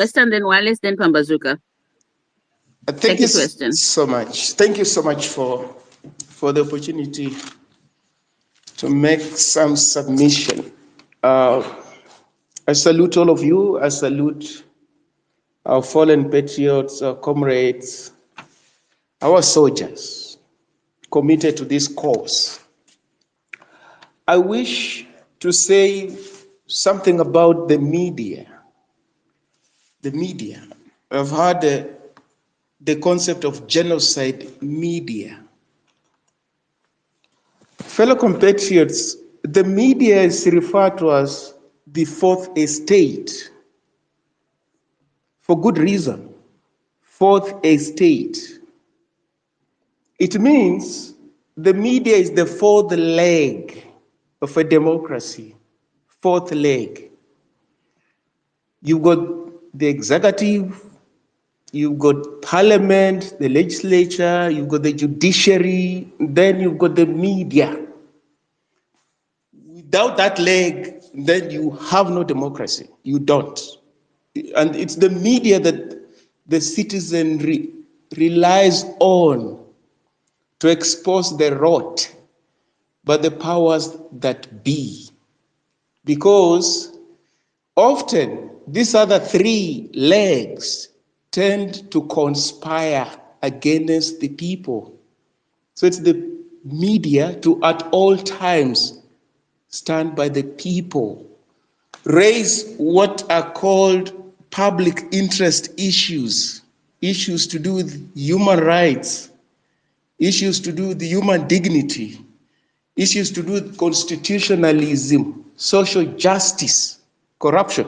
Western, then Wallace, then Pambazuka. Thank you so much. Thank you so much for the opportunity to make some submission. I salute all of you. I salute our fallen patriots, our comrades, our soldiers committed to this cause. I wish to say something about the media. The media. I've heard the concept of genocide media. Fellow compatriots, the media is referred to as the fourth estate for good reason. Fourth estate. It means the media is the fourth leg of a democracy. Fourth leg. You've got the executive, you've got parliament, the legislature, you've got the judiciary, then you've got the media. Without that leg, then you have no democracy. You don't. And it's the media that the citizen relies on to expose the rot by the powers that be. Because often these other three legs tend to conspire against the people. So it's the media to at all times stand by the people, raise what are called public interest issues, issues to do with human rights, issues to do with human dignity, issues to do with constitutionalism, social justice, corruption.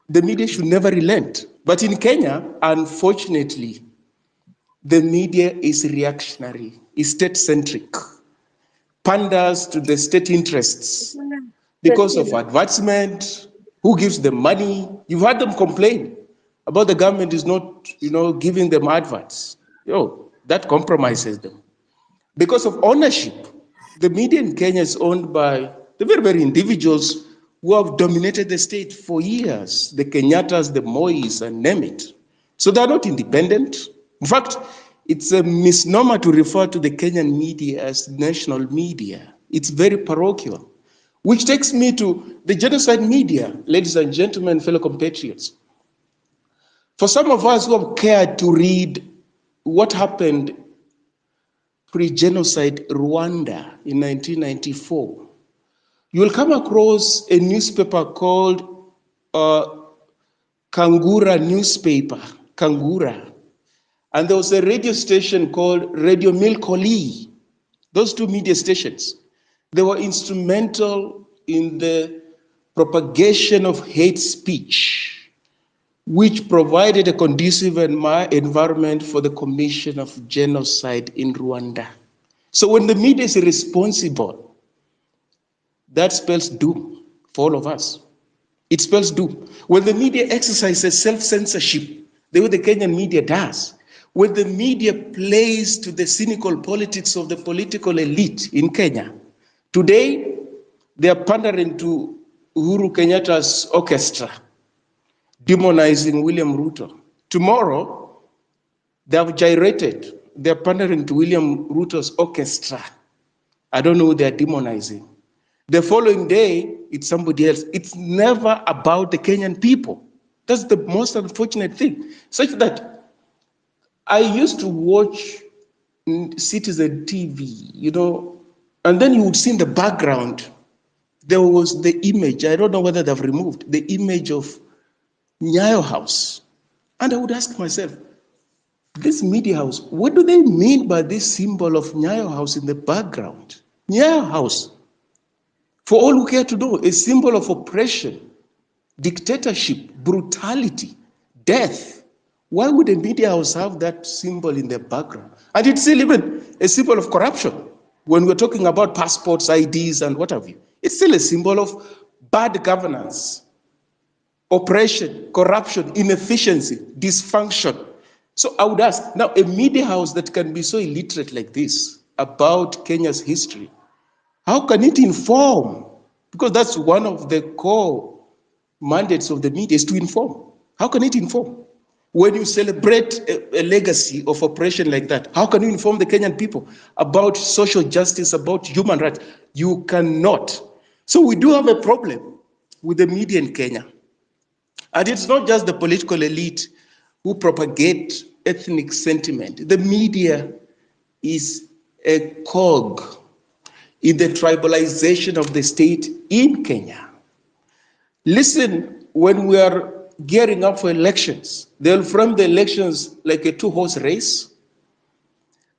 The media should never relent. But in Kenya, unfortunately, the media is reactionary, is state-centric, panders to the state interests because of advancement, who gives them money. You've heard them complain about the government is not, giving them adverts. That compromises them. Because of ownership, the media in Kenya is owned by the very, very individuals who have dominated the state for years, the Kenyattas, the Mois, and name it. So they're not independent. In fact, it's a misnomer to refer to the Kenyan media as national media. It's very parochial, which takes me to the genocide media, ladies and gentlemen, fellow compatriots. For some of us who have cared to read what happened pre-genocide Rwanda in 1994, you will come across a newspaper called Kangura newspaper, Kangura. And there was a radio station called Radio Milkoli. Those two media stations, they were instrumental in the propagation of hate speech, which provided a conducive environment for the commission of genocide in Rwanda. So when the media is irresponsible, that spells doom for all of us. It spells doom. When the media exercises self-censorship, the way the Kenyan media does, when the media plays to the cynical politics of the political elite in Kenya, today they are pandering to Uhuru Kenyatta's orchestra, demonizing William Ruto. Tomorrow, they have gyrated. They are pandering to William Ruto's orchestra. I don't know who they are demonizing. The following day, it's somebody else. It's never about the Kenyan people. That's the most unfortunate thing. Such that I used to watch Citizen TV, and then you would see in the background, there was the image, I don't know whether they've removed, the image of Nyayo House. And I would ask myself, this media house, what do they mean by this symbol of Nyayo House in the background? Nyayo House, for all who care to know, a symbol of oppression, dictatorship, brutality, death. Why would a media house have that symbol in the background? And it's still even a symbol of corruption. When we're talking about passports, IDs, and what have you, it's still a symbol of bad governance, oppression, corruption, inefficiency, dysfunction. So I would ask, now a media house that can be so illiterate like this about Kenya's history, how can it inform? Because that's one of the core mandates of the media, is to inform. How can it inform? When you celebrate a legacy of oppression like that, how can you inform the Kenyan people about social justice, about human rights? You cannot. So we do have a problem with the media in Kenya. And it's not just the political elite who propagate ethnic sentiment. The media is a cog in the tribalization of the state in Kenya. Listen, when we are gearing up for elections, they'll frame the elections like a two-horse race.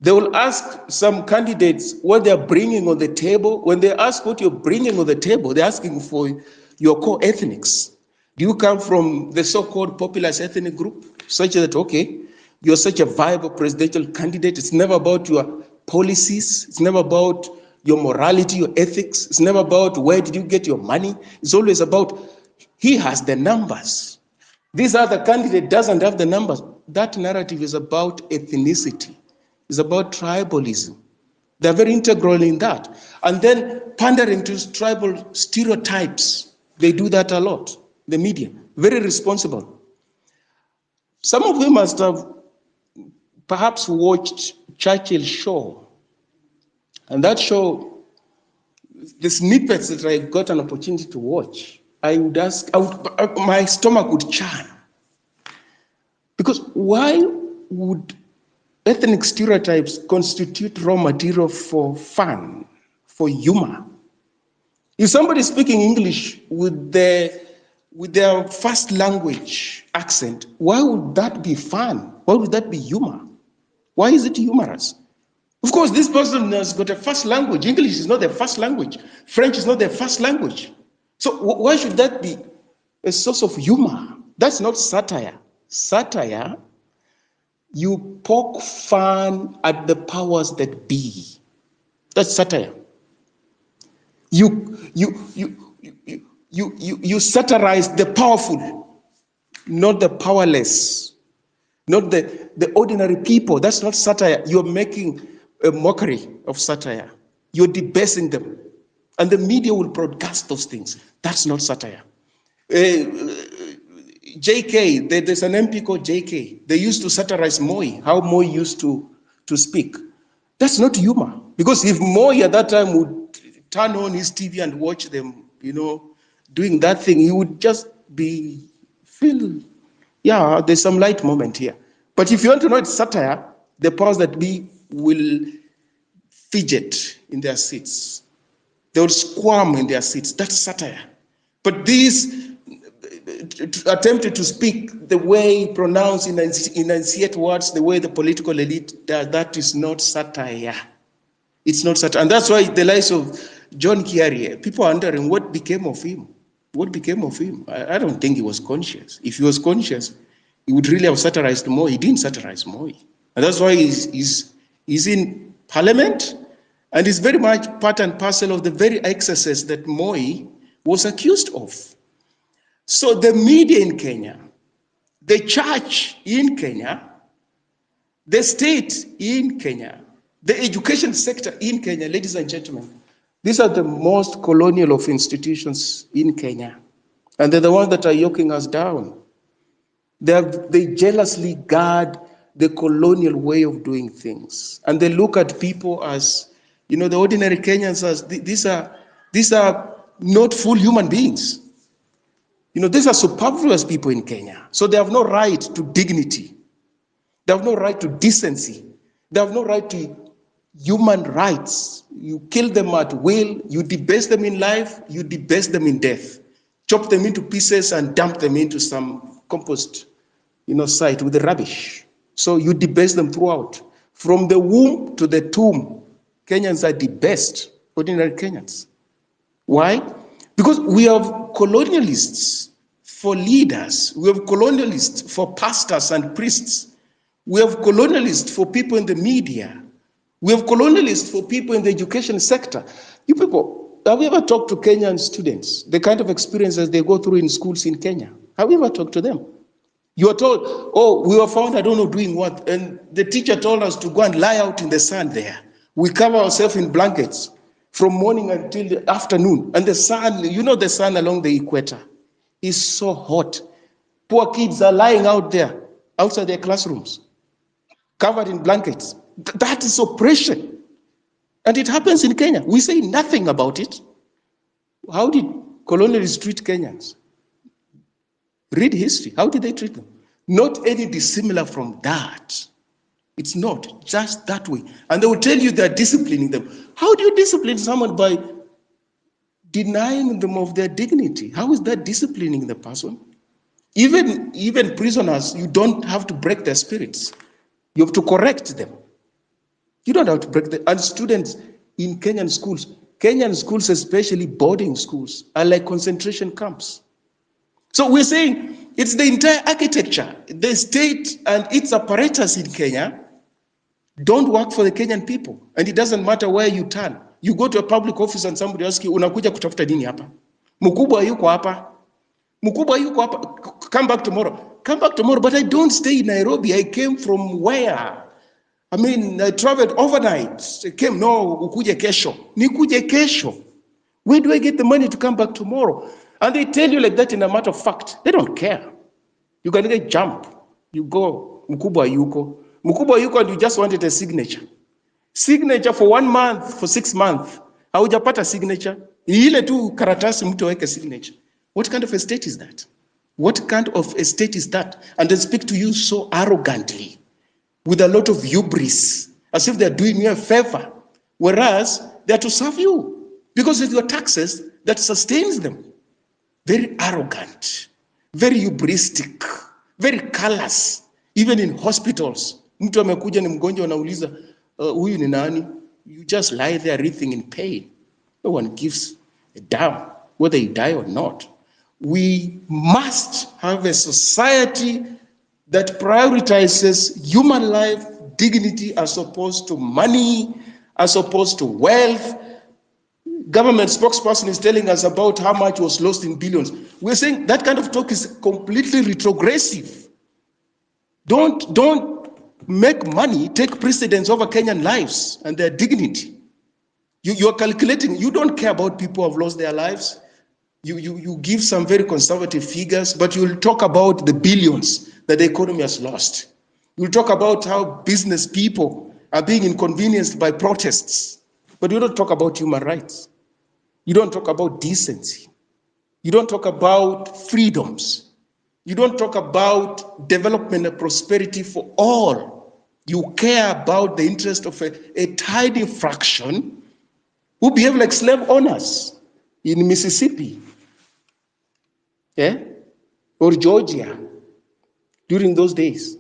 They will ask some candidates what they're bringing on the table. When they ask what you're bringing on the table, they're asking for your core ethnics. Do you come from the so-called populist ethnic group? Such that, okay, you're such a viable presidential candidate. It's never about your policies. It's never about your morality, your ethics. It's never about where did you get your money. It's always about he has the numbers. This other candidate doesn't have the numbers. That narrative is about ethnicity. It's about tribalism. They're very integral in that. And then pandering to tribal stereotypes. They do that a lot, the media. Very responsible. Some of you must have perhaps watched Churchill's show. And that show, the snippets that I got an opportunity to watch, my stomach would churn. Because why would ethnic stereotypes constitute raw material for fun, for humor? If somebody speaking English with their first language accent, why would that be fun? Why would that be humor? Why is it humorous? Of course, this person has got a first language. English is not their first language. French is not their first language. So why should that be a source of humor? That's not satire. Satire, you poke fun at the powers that be. That's satire. You satirize the powerful, not the powerless, not the ordinary people. That's not satire. You're making a mockery of satire. You're debasing them. And the media will broadcast those things. That's not satire. JK, there's an MP called JK. They used to satirize Moi, how Moi used to speak. That's not humor. Because if Moi at that time would turn on his TV and watch them, doing that thing, he would just feel, yeah, there's some light moment here. But if you want to know it's satire, the powers that be will fidget in their seats. They will squirm in their seats. That's satire. But these attempted to speak the way, pronounce, enunciate words the way the political elite does, that is not satire. It's not satire. And that's why the lives of John Kiari, people are wondering what became of him. What became of him? I don't think he was conscious. If he was conscious, he would really have satirized Moi. He didn't satirize Moi. And that's why he's in parliament, and is very much part and parcel of the very excesses that Moi was accused of. So the media in Kenya, the church in Kenya, the state in Kenya, the education sector in Kenya, ladies and gentlemen, these are the most colonial of institutions in Kenya. And they're the ones that are yoking us down. They jealously guard the colonial way of doing things. And they look at people as, the ordinary Kenyans as, these are not full human beings. These are superfluous people in Kenya. So they have no right to dignity. They have no right to decency. They have no right to human rights. You kill them at will. You debase them in life. You debase them in death. Chop them into pieces and dump them into some compost, site with the rubbish. So you debase them throughout. From the womb to the tomb, Kenyans are debased, ordinary Kenyans. Why? Because we have colonialists for leaders. We have colonialists for pastors and priests. We have colonialists for people in the media. We have colonialists for people in the education sector. You people, have you ever talked to Kenyan students, the kind of experiences they go through in schools in Kenya? Have you ever talked to them? You are told, oh, we were found, I don't know, doing what? And the teacher told us to go and lie out in the sun there. We cover ourselves in blankets from morning until the afternoon. And the sun, the sun along the equator is so hot. Poor kids are lying out there, outside their classrooms, covered in blankets. That is oppression. And it happens in Kenya. We say nothing about it. How did colonialists treat Kenyans? Read history. How did they treat them? Not any dissimilar from that. It's not just that way. And they will tell you they're disciplining them. How do you discipline someone by denying them of their dignity? How is that disciplining the person? Even prisoners, you don't have to break their spirits. You have to correct them. You don't have to break them. And students in Kenyan schools, especially boarding schools, are like concentration camps. So we're saying it's the entire architecture. The state and its apparatus in Kenya don't work for the Kenyan people. And it doesn't matter where you turn. You go to a public office and somebody asks you, unakuja kutafuta nini hapa? Mkubwa yuko hapa. Mkubwa yuko hapa. Come back tomorrow. Come back tomorrow, but I don't stay in Nairobi. I came from where? I mean, I traveled overnight. I came, no, ukuje kesho. Nikuje kesho. Where do I get the money to come back tomorrow? And they tell you like that in a matter of fact. They don't care. You can get jump. You go, mkubwa yuko. Mkubwa yuko, and you just wanted a signature. Signature for 1 month, for 6 months. Haujapata signature. Ile tu karatasi mtu aweke signature. What kind of a state is that? What kind of a state is that? And they speak to you so arrogantly, with a lot of hubris, as if they're doing you a favor, whereas they're to serve you, because it's your taxes that sustains them. Very arrogant, very hubristic, very callous, even in hospitals. Mtu amekuja ni mgonjwa anauliza, huyu ni nani? You just lie there writhing in pain. No one gives a damn whether you die or not. We must have a society that prioritizes human life, dignity, as opposed to money, as opposed to wealth. Government spokesperson is telling us about how much was lost in billions. We're saying that kind of talk is completely retrogressive. Don't make money take precedence over Kenyan lives and their dignity. You're calculating, you don't care about people who have lost their lives. You give some very conservative figures, but you'll talk about the billions that the economy has lost. You'll talk about how business people are being inconvenienced by protests, but you don't talk about human rights. You don't talk about decency. You don't talk about freedoms. You don't talk about development and prosperity for all. You care about the interest of a tiny fraction who behave like slave owners in Mississippi, or Georgia during those days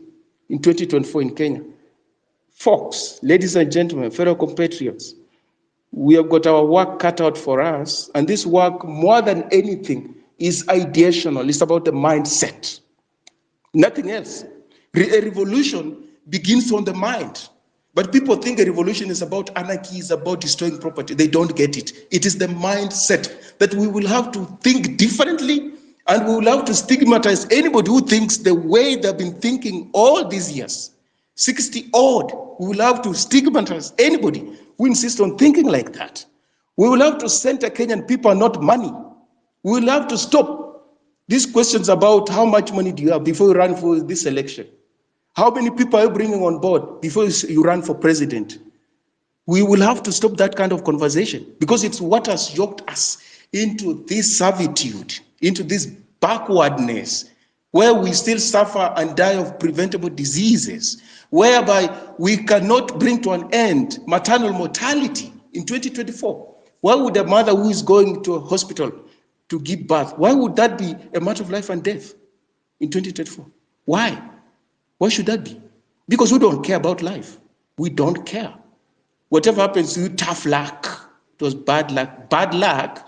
in 2024 in Kenya. Folks, ladies and gentlemen, fellow compatriots, we have got our work cut out for us, and this work, more than anything, is ideational. It's about the mindset, nothing else. A revolution begins from the mind. But people think a revolution is about anarchy, is about destroying property. They don't get it. It is the mindset that we will have to think differently, and we will have to stigmatize anybody who thinks the way they've been thinking all these years. 60 odd, we will have to stigmatize anybody who insists on thinking like that. We will have to center Kenyan people, not money. We will have to stop these questions about how much money do you have before you run for this election. How many people are you bringing on board before you run for president? We will have to stop that kind of conversation, because it's what has yoked us into this servitude, into this backwardness, where we still suffer and die of preventable diseases, whereby we cannot bring to an end maternal mortality in 2024. Why would a mother who is going to a hospital to give birth, why would that be a matter of life and death in 2024? Why? Why should that be? Because we don't care about life. We don't care. Whatever happens to you, tough luck. It was bad luck. Bad luck.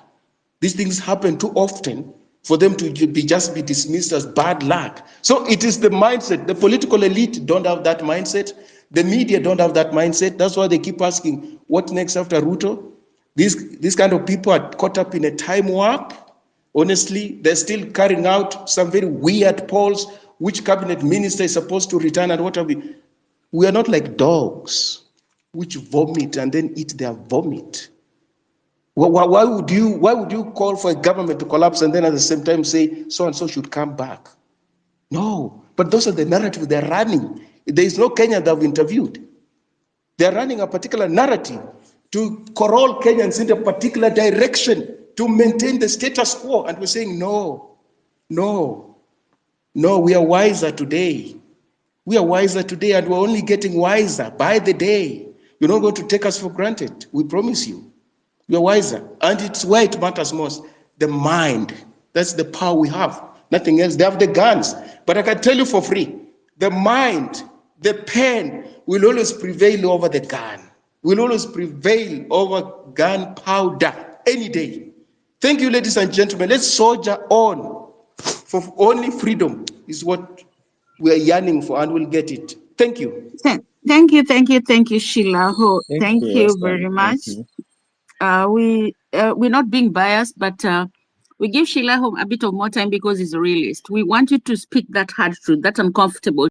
These things happen too often for them to just be dismissed as bad luck. So it is the mindset. The political elite don't have that mindset. The media don't have that mindset. That's why they keep asking, what next after Ruto? These kind of people are caught up in a time warp. Honestly, they're still carrying out some very weird polls. Which cabinet minister is supposed to return and what have we? We are not like dogs which vomit and then eat their vomit. Why would you call for a government to collapse and then at the same time say so and so should come back? No, but those are the narratives they're running. There is no Kenya they've interviewed. They're running a particular narrative to corral Kenyans in a particular direction to maintain the status quo. And we're saying, no, no, no, we are wiser today. We are wiser today, and we're only getting wiser by the day. You're not going to take us for granted. We promise you. You're wiser. And it's where it matters most. The mind. That's the power we have. Nothing else. They have the guns. But I can tell you for free, the mind, the pen will always prevail over the gun. Will always prevail over gunpowder any day. Thank you, ladies and gentlemen. Let's soldier on. For only freedom is what we are yearning for, and we'll get it. Thank you. Thank you, Sheila. Thank you very Thank much. you. We're not being biased, but we give Sheila a bit of more time because he's a realist. We want you to speak that hard truth, that's uncomfortable.